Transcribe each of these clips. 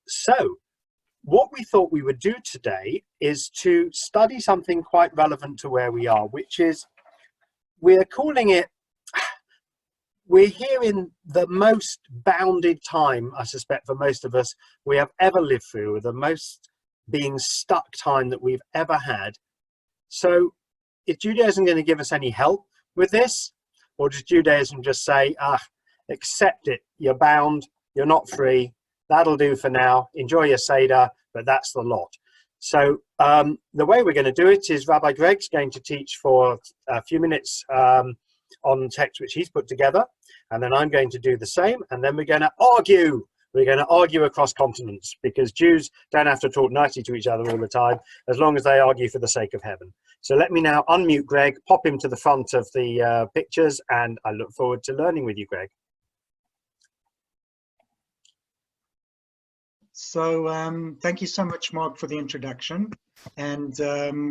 So what we thought we would do today is to study something quite relevant to where we are, which is, we're calling it, we're here in the most bounded time, I suspect, for most of us we have ever lived through, the most being stuck time that we've ever had. So is Judaism going to give us any help with this? Or does Judaism just say, accept it, you're bound, you're not free, that'll do for now, enjoy your Seder, but that's the lot. So the way we're going to do it is Rabbi Greg's going to teach for a few minutes on text which he's put together, and then I'm going to do the same, and then we're going to argue. We're going to argue across continents, because Jews don't have to talk nicely to each other all the time, as long as they argue for the sake of heaven. So let me now unmute Greg, pop him to the front of the pictures, and I look forward to learning with you, Greg. So thank you so much, Mark, for the introduction, and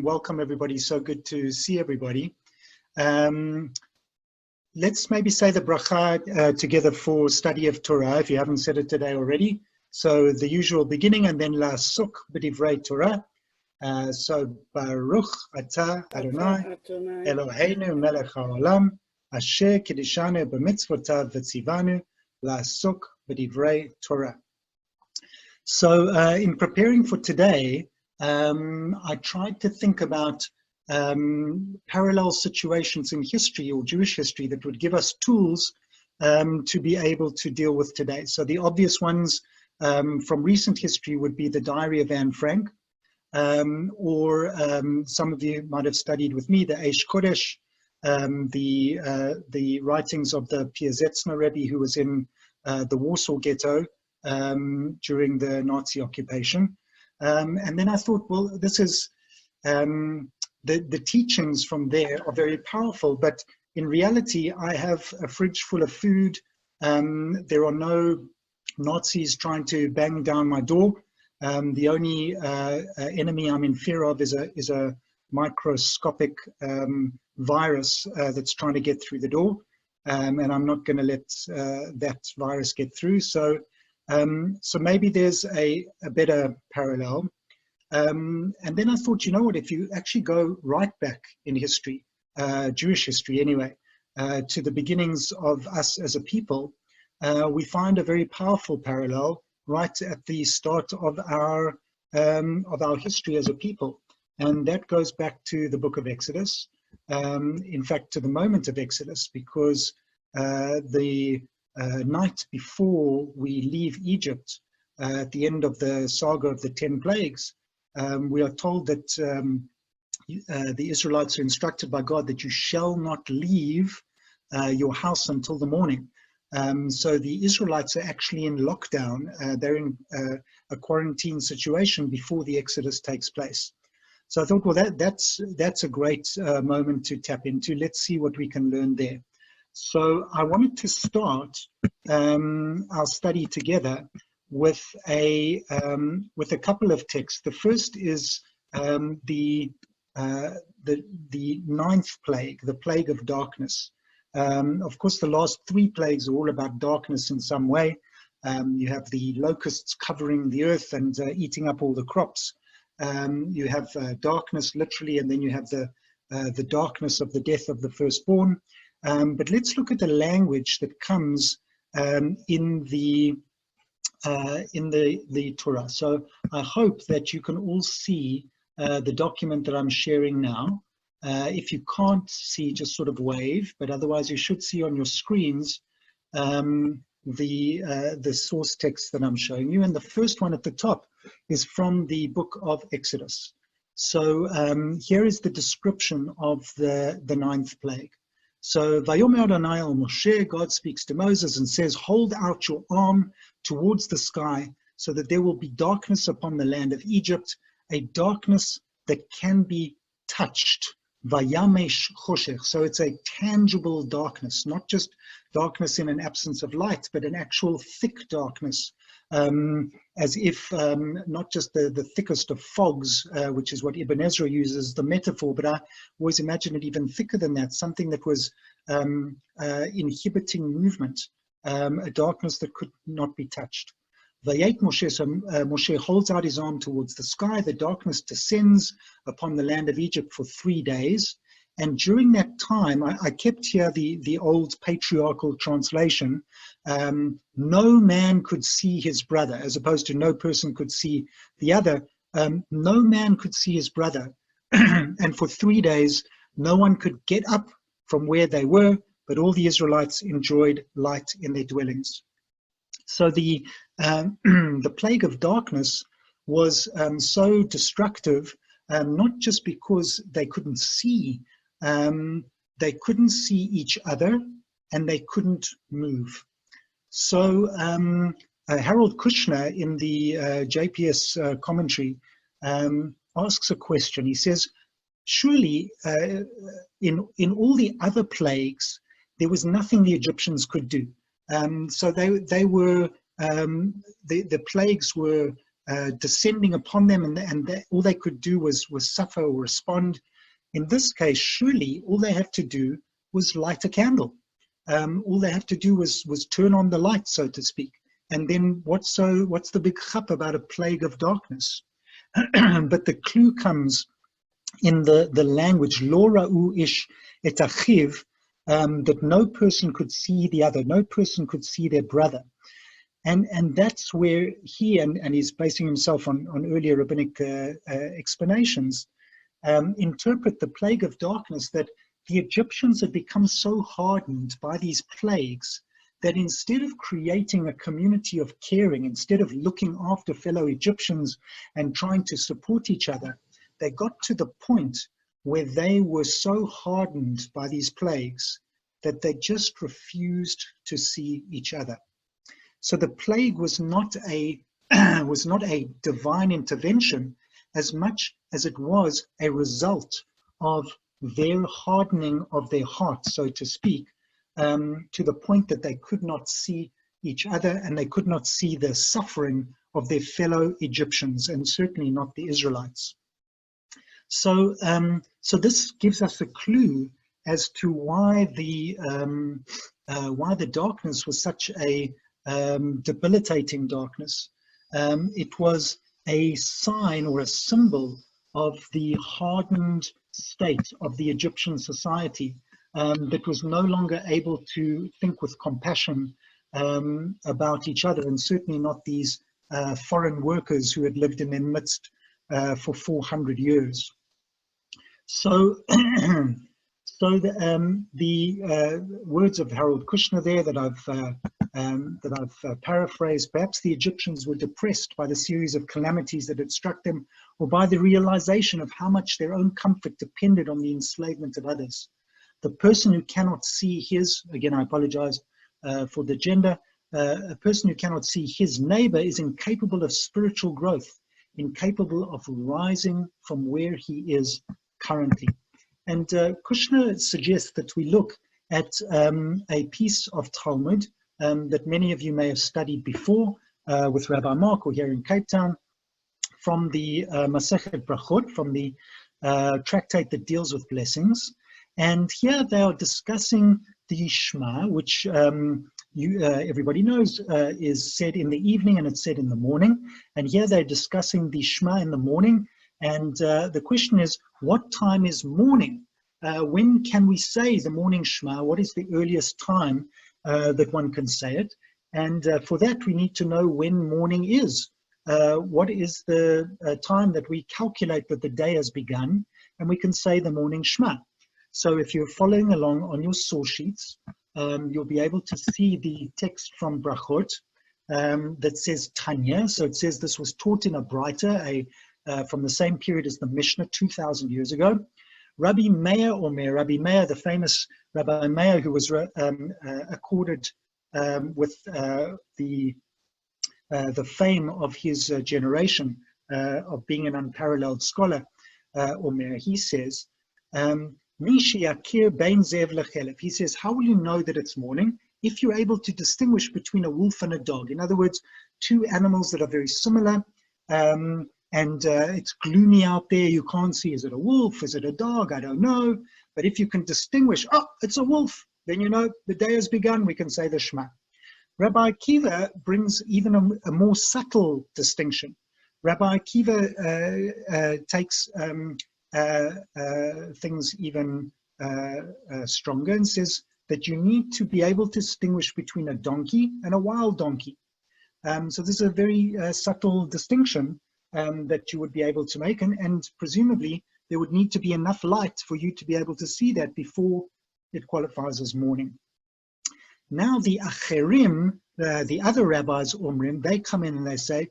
welcome everybody. So good to see everybody. Let's maybe say the bracha together for study of Torah, if you haven't said it today already. So the usual beginning, and then la'asok b'divrei Torah. So Baruch atah Adonai Eloheinu melech haolam asher kiddushanu b'mitzvotav v'tzivanu la'asok b'divrei Torah. So in preparing for today, I tried to think about parallel situations in history or Jewish history that would give us tools to be able to deal with today. So the obvious ones from recent history would be the Diary of Anne Frank, or some of you might have studied with me the Eish Kodesh, the writings of the Piazetzner Rebbe, who was in the Warsaw Ghetto during the Nazi occupation. And then I thought, well, this is the teachings from there are very powerful, but in reality, I have a fridge full of food. There are no Nazis trying to bang down my door. The only enemy I'm in fear of is a microscopic virus that's trying to get through the door, and I'm not going to let that virus get through. So maybe there's a better parallel. And then I thought, you know what, if you actually go right back in history, Jewish history anyway, to the beginnings of us as a people, we find a very powerful parallel right at the start of our history as a people. And that goes back to the book of Exodus, in fact, to the moment of Exodus, because the night before we leave Egypt, at the end of the saga of the 10 plagues, we are told that the Israelites are instructed by God that you shall not leave your house until the morning. So the Israelites are actually in lockdown. They're in a quarantine situation before the Exodus takes place. So I thought, well, that's a great moment to tap into. Let's see what we can learn there. So I wanted to start our study together with a couple of texts. The first is the ninth plague, the plague of darkness. Of course, the last three plagues are all about darkness in some way. You have the locusts covering the earth and eating up all the crops. You have darkness literally, and then you have the darkness of the death of the firstborn. But let's look at the language that comes in the Torah. So I hope that you can all see the document that I'm sharing now. If you can't see, just sort of wave, but otherwise you should see on your screens the source text that I'm showing you. And the first one at the top is from the book of Exodus. So here is the description of the ninth plague. So Vayomer Adonai el Moshe, God speaks to Moses and says, hold out your arm towards the sky so that there will be darkness upon the land of Egypt, a darkness that can be touched. Vayamesh choshech. So it's a tangible darkness, not just darkness in an absence of light, but an actual thick darkness, as if not just the thickest of fogs, which is what Ibn Ezra uses the metaphor, but I always imagine it even thicker than that, something that was inhibiting movement, a darkness that could not be touched. Vayet Moshe, so Moshe holds out his arm towards the sky. The darkness descends upon the land of Egypt for 3 days. And during that time, I kept here the old patriarchal translation. No man could see his brother, as opposed to no person could see the other. No man could see his brother. And for 3 days, no one could get up from where they were, but all the Israelites enjoyed light in their dwellings. So the plague of darkness was so destructive, not just because they couldn't see each other, and they couldn't move. So Harold Kushner in the JPS commentary asks a question. He says, surely in all the other plagues, there was nothing the Egyptians could do. So they were, the plagues were descending upon them, and all they could do was suffer or respond. In this case, surely all they have to do was light a candle. All they have to do was turn on the light, so to speak. And then what's the big chap about a plague of darkness? But the clue comes in the language, lo ra'u ish et achiv, that no person could see the other, no person could see their brother. And that's where he, and he's basing himself on earlier rabbinic explanations, interpret the plague of darkness, that the Egyptians had become so hardened by these plagues that instead of creating a community of caring, instead of looking after fellow Egyptians and trying to support each other, they got to the point where they were so hardened by these plagues that they just refused to see each other. So the plague was not a divine intervention as much as it was a result of their hardening of their hearts, so to speak, to the point that they could not see each other, and they could not see the suffering of their fellow Egyptians, and certainly not the Israelites. So this gives us a clue as to why the darkness was such a debilitating darkness. It was a sign or a symbol of the hardened state of the Egyptian society that was no longer able to think with compassion about each other, and certainly not these foreign workers who had lived in their midst for 400 years. So, the words of Harold Kushner there that I've paraphrased, perhaps the Egyptians were depressed by the series of calamities that had struck them, or by the realization of how much their own comfort depended on the enslavement of others. The person who cannot see his, again I apologize for the gender, a person who cannot see his neighbor is incapable of spiritual growth, incapable of rising from where he is currently. And Kushner suggests that we look at a piece of Talmud that many of you may have studied before with Rabbi Mark, or here in Cape Town, from the Masechet Brachot, from the tractate that deals with blessings. And here they are discussing the Shema, which everybody knows is said in the evening and it's said in the morning. And here they're discussing the Shema in the morning. And the question is, what time is morning? When can we say the morning Shema? What is the earliest time that one can say it? And for that, we need to know when morning is. What is the time that we calculate that the day has begun? And we can say the morning Shema. So if you're following along on your source sheets, you'll be able to see the text from Brachot that says Tanya. So it says this was taught in a Breita, from the same period as the Mishnah 2,000 years ago. Rabbi Meir Omer, Rabbi Meir, the famous Rabbi Meir, who was accorded with the fame of his generation of being an unparalleled scholar, Omer, he says, he says, how will you know that it's morning? If you're able to distinguish between a wolf and a dog. In other words, two animals that are very similar, and it's gloomy out there, you can't see, is it a wolf, is it a dog, I don't know. But if you can distinguish, oh, it's a wolf, then you know the day has begun, we can say the Shema. Rabbi Akiva brings even a more subtle distinction. Rabbi Akiva takes things even stronger and says that you need to be able to distinguish between a donkey and a wild donkey. So this is a very subtle distinction that you would be able to make, and presumably there would need to be enough light for you to be able to see that before it qualifies as morning. Now the Acherim, the other rabbis, Omrim, they come in and they say,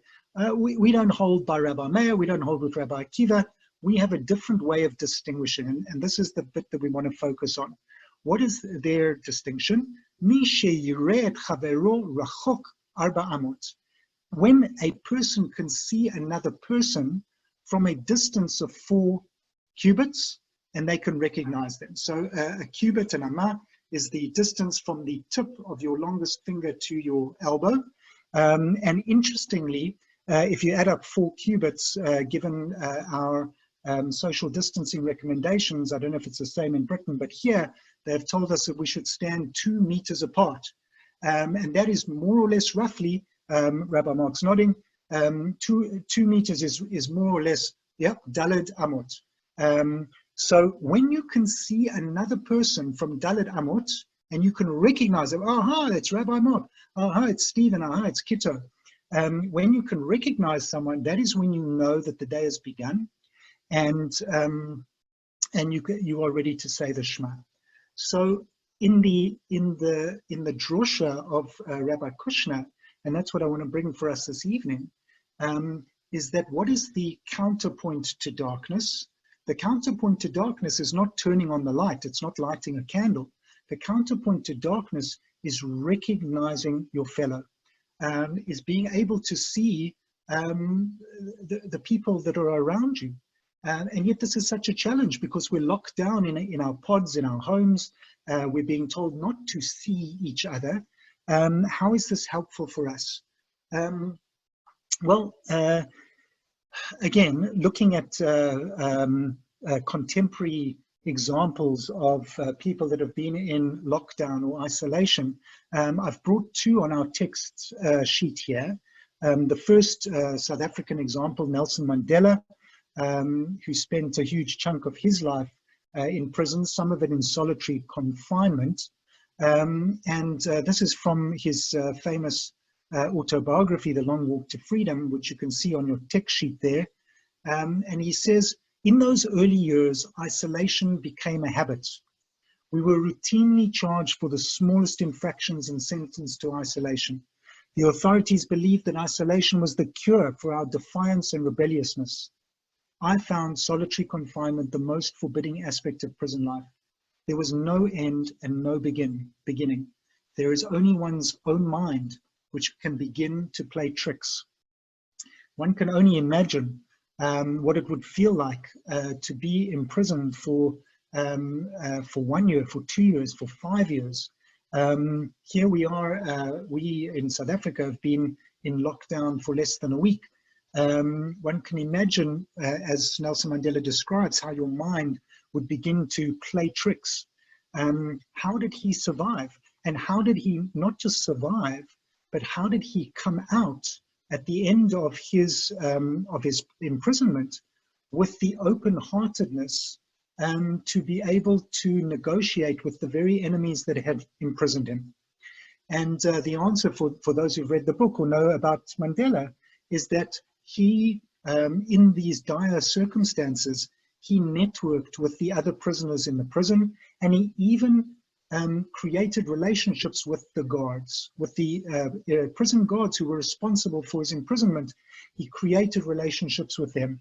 we don't hold by Rabbi Meir, we don't hold with Rabbi Akiva, we have a different way of distinguishing, and this is the bit that we want to focus on. What is their distinction? Mi sheyireh et chavero rachok arba amot. When a person can see another person from a distance of 4 cubits, and they can recognize them. So a cubit, an amma, is the distance from the tip of your longest finger to your elbow. And interestingly, if you add up 4 cubits, given our social distancing recommendations, I don't know if it's the same in Britain, but here they've told us that we should stand 2 meters apart. And that is more or less roughly, Rabbi Mark's nodding, 2 meters is more or less, yeah, daled amot. So when you can see another person from daled amot, and you can recognize them, oh, hi, it's Rabbi Mark, oh, hi, it's Stephen, oh, hi, it's Kito. When you can recognize someone, that is when you know that the day has begun, and you are ready to say the Shema. So in the drosha of Rabbi Kushner, and that's what I want to bring for us this evening, is that what is the counterpoint to darkness? The counterpoint to darkness is not turning on the light, it's not lighting a candle. The counterpoint to darkness is recognizing your fellow, is being able to see the people that are around you. And yet this is such a challenge because we're locked down in our pods, in our homes. We're being told not to see each other. How is this helpful for us? Well, again, looking at contemporary examples of people that have been in lockdown or isolation, I've brought 2 on our text sheet here. The first South African example, Nelson Mandela, who spent a huge chunk of his life in prison, some of it in solitary confinement. And this is from his famous autobiography, The Long Walk to Freedom, which you can see on your text sheet there. And he says, in those early years, isolation became a habit. We were routinely charged for the smallest infractions and sentenced to isolation. The authorities believed that isolation was the cure for our defiance and rebelliousness. I found solitary confinement the most forbidding aspect of prison life. There was no end and no beginning. There is only one's own mind which can begin to play tricks. One can only imagine what it would feel like to be imprisoned for 1 year, for 2 years, for 5 years. Here we are, we in South Africa have been in lockdown for less than a week. One can imagine, as Nelson Mandela describes, how your mind would begin to play tricks. How did he survive? And how did he not just survive, but how did he come out at the end of his imprisonment with the open-heartedness to be able to negotiate with the very enemies that had imprisoned him? And the answer for those who've read the book or know about Mandela is that he, in these dire circumstances, he networked with the other prisoners in the prison, and he even created relationships with the guards, with the prison guards who were responsible for his imprisonment. He created relationships with them,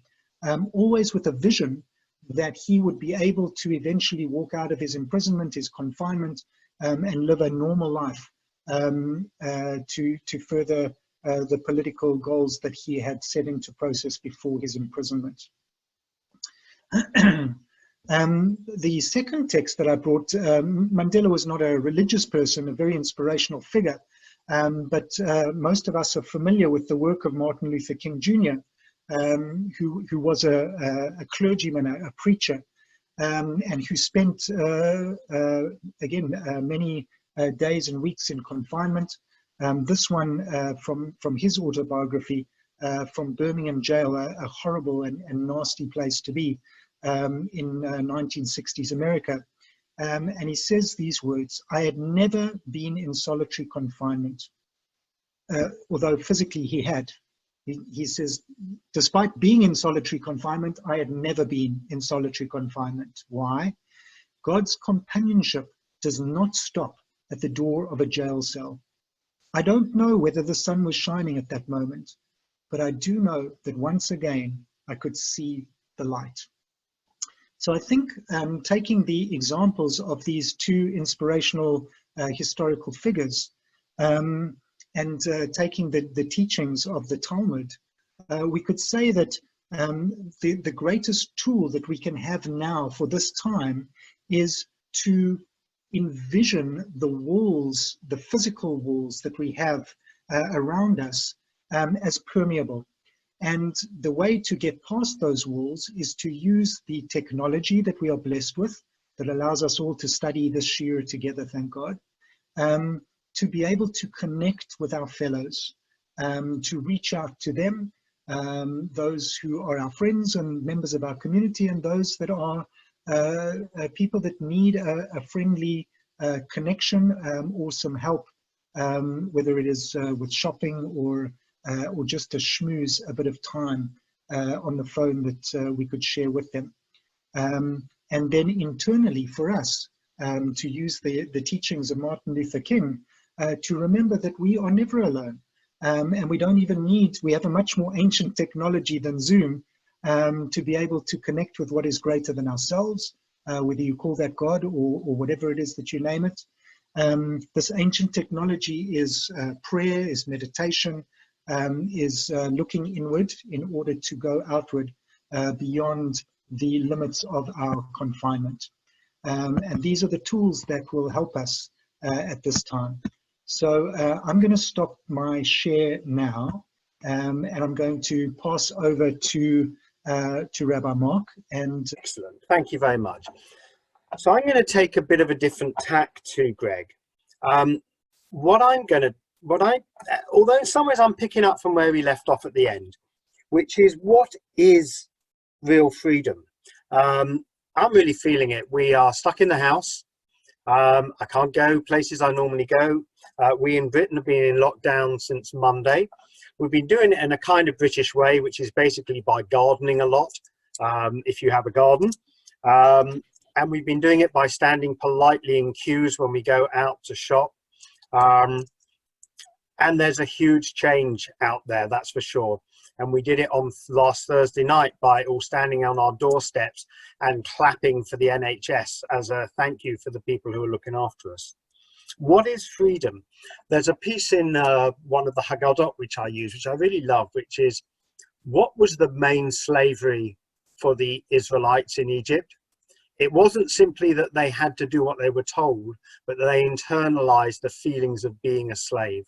always with a vision that he would be able to eventually walk out of his imprisonment, his confinement, and live a normal life to further the political goals that he had set into process before his imprisonment. The second text that I brought, Mandela was not a religious person, a very inspirational figure, but most of us are familiar with the work of Martin Luther King Jr., who was a clergyman, a preacher, and who spent, again, many days and weeks in confinement. This one from his autobiography, from Birmingham jail, a horrible and nasty place to be in 1960s America. And he says these words: "I had never been in solitary confinement, although physically he had." He says, despite being in solitary confinement, I had never been in solitary confinement. Why? God's companionship does not stop at the door of a jail cell. I don't know whether the sun was shining at that moment, but I do know that once again I could see the light. So I think taking the examples of these two inspirational historical figures and taking the teachings of the Talmud, we could say that the greatest tool that we can have now for this time is to envision the walls, the physical walls that we have around us as permeable. And the way to get past those walls is to use the technology that we are blessed with, that allows us all to study this shiur together, thank God, to be able to connect with our fellows, to reach out to them, those who are our friends and members of our community, and those that are people that need a friendly connection or some help, whether it is with shopping or just to schmooze a bit of time on the phone that we could share with them. And then internally for us, to use the teachings of Martin Luther King, to remember that we are never alone. And we don't even need, we have a much more ancient technology than Zoom to be able to connect with what is greater than ourselves, whether you call that God or whatever it is that you name it. This ancient technology is prayer, is meditation, is looking inward in order to go outward beyond the limits of our confinement. And these are the tools that will help us at this time. So I'm going to stop my share now, and I'm going to pass over to Rabbi Mark. And excellent, thank you very much. So I'm going to take a bit of a different tack to Greg. Although in some ways I'm picking up from where we left off at the end, which is what is real freedom. I'm really feeling it. We are stuck in the house. I can't go places I normally go. We in Britain have been in lockdown since Monday. We've been doing it in a kind of British way, which is basically by gardening a lot, if you have a garden. And we've been doing it by standing politely in queues when we go out to shop. And there's a huge change out there, that's for sure. And we did it on last Thursday night by all standing on our doorsteps and clapping for the NHS as a thank you for the people who are looking after us. What is freedom? There's a piece in one of the Haggadot which I use, which I really love, which is, what was the main slavery for the Israelites in Egypt? It wasn't simply that they had to do what they were told, but they internalized the feelings of being a slave.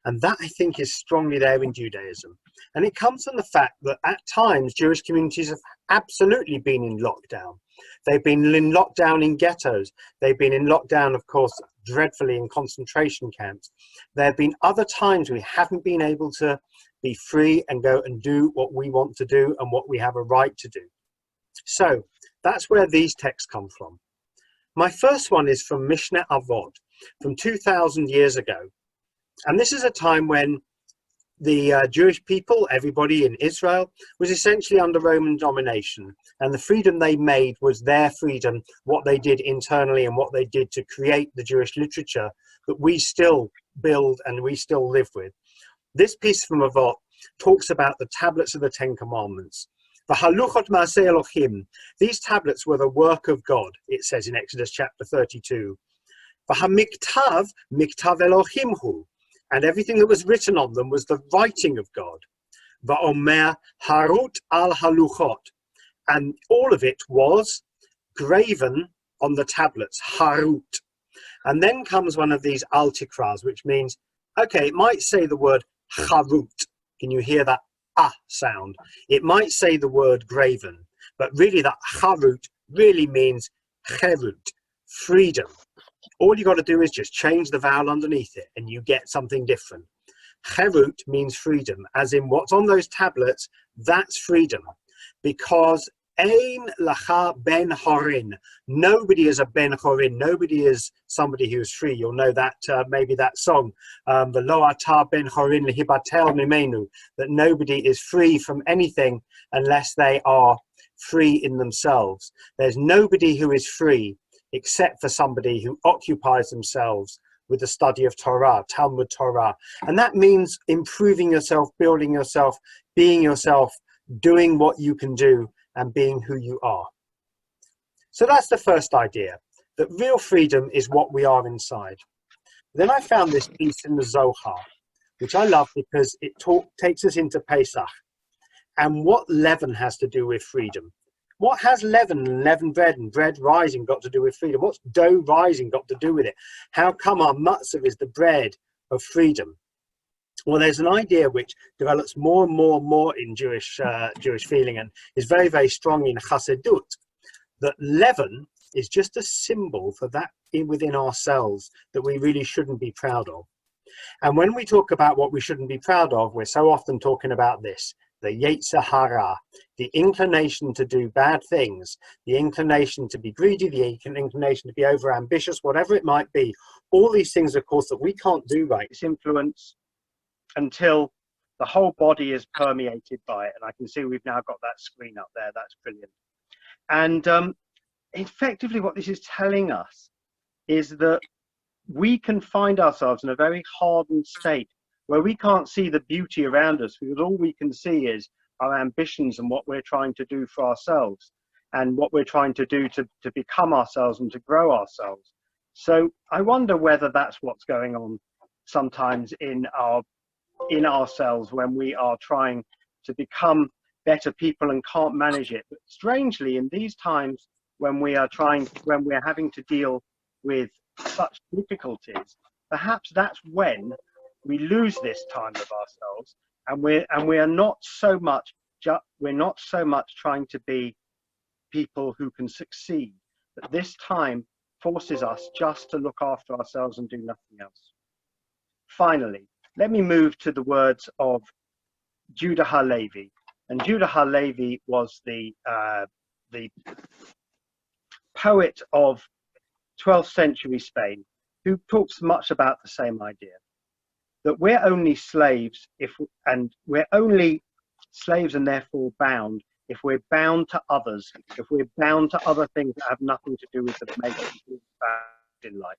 And that, I think, is strongly there in Judaism. And it comes from the fact that at times Jewish communities have absolutely been in lockdown. They've been in lockdown in ghettos. They've been in lockdown, of course, dreadfully in concentration camps. There have been other times we haven't been able to be free and go and do what we want to do and what we have a right to do. So that's where these texts come from. My first one is from Mishneh Avot, from 2,000 years ago. And this is a time when the Jewish people, everybody in Israel, was essentially under Roman domination. And the freedom they made was their freedom, what they did internally and what they did to create the Jewish literature that we still build and we still live with. This piece from Avot talks about the tablets of the Ten Commandments. The Haluchot Maaseh Elohim, these tablets were the work of God, it says in Exodus chapter 32. V'hamiktav, miktav Elohim hu, and everything that was written on them was the writing of God. Va'omer harut al haluchot, and all of it was graven on the tablets, harut. And then comes one of these altikras, which means, okay, it might say the word harut. Can you hear that ah sound? It might say the word graven, but really that harut really means cherut, freedom. All you got to do is just change the vowel underneath it and you get something different. Cherut means freedom, as in what's on those tablets, that's freedom. Because ein lacha ben horin, nobody is a ben horin, nobody is somebody who is free. You'll know that maybe that song, V'lo ata ben horin lehibatel mimenu, that nobody is free from anything unless they are free in themselves. There's nobody who is free except for somebody who occupies themselves with the study of Torah, Talmud Torah. And that means improving yourself, building yourself, being yourself, doing what you can do, and being who you are. So that's the first idea, that real freedom is what we are inside. Then I found this piece in the Zohar, which I love because it takes us into Pesach, and what leaven has to do with freedom. What has leaven and leavened bread and bread rising got to do with freedom? What's dough rising got to do with it? How come our matzah is the bread of freedom? Well, there's an idea which develops more and more in Jewish feeling and is very, very strong in Chassidut, that leaven is just a symbol for that within ourselves that we really shouldn't be proud of. And when we talk about what we shouldn't be proud of, we're so often talking about this, the Yetzer Hara, the inclination to do bad things, the inclination to be greedy, the inclination to be overambitious, whatever it might be. All these things, of course, that we can't do right. It's influence until the whole body is permeated by it. And I can see we've now got that screen up there. That's brilliant. And effectively what this is telling us is that we can find ourselves in a very hardened state where we can't see the beauty around us, because all we can see is our ambitions and what we're trying to do for ourselves and what we're trying to do to become ourselves and to grow ourselves. So I wonder whether that's what's going on sometimes in ourselves when we are trying to become better people and can't manage it. But strangely, in these times when we're having to deal with such difficulties, perhaps that's when we lose this time of ourselves, and we're not so much trying to be people who can succeed, but this time forces us just to look after ourselves and do nothing else. Finally, let me move to the words of Judah HaLevi. And Judah HaLevi was the poet of 12th century Spain, who talks much about the same idea, that we're only slaves and therefore bound if we're bound to others, if we're bound to other things that have nothing to do with the making in life.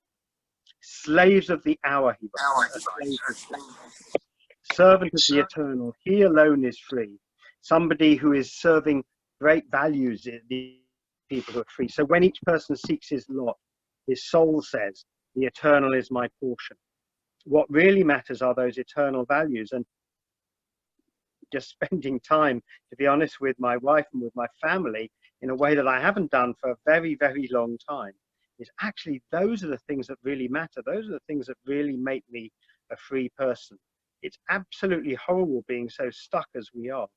Slaves of the hour, he writes, servant of the eternal, he alone is free. Somebody who is serving great values, the people who are free. So when each person seeks his lot, his soul says, the eternal is my portion. What really matters are those eternal values. And just spending time, to be honest, with my wife and with my family in a way that I haven't done for a very, very long time, is actually those are the things that really matter. Those are the things that really make me a free person. It's absolutely horrible being so stuck as we are.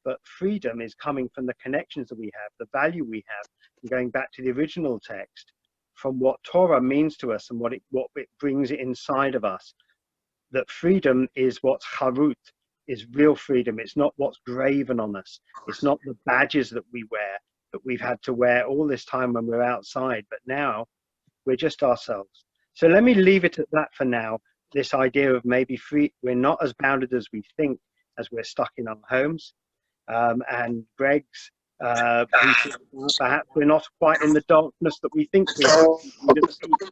But freedom is coming from the connections that we have, the value we have, and going back to the original text, from what Torah means to us and what it brings inside of us. That freedom is what's harut, is real freedom. It's not what's graven on us. It's not the badges that we wear, that we've had to wear all this time when we're outside, but now we're just ourselves. So let me leave it at that for now. This idea of maybe we're not as bounded as we think, as we're stuck in our homes. And Greg's, perhaps we're not quite in the darkness that we think we are.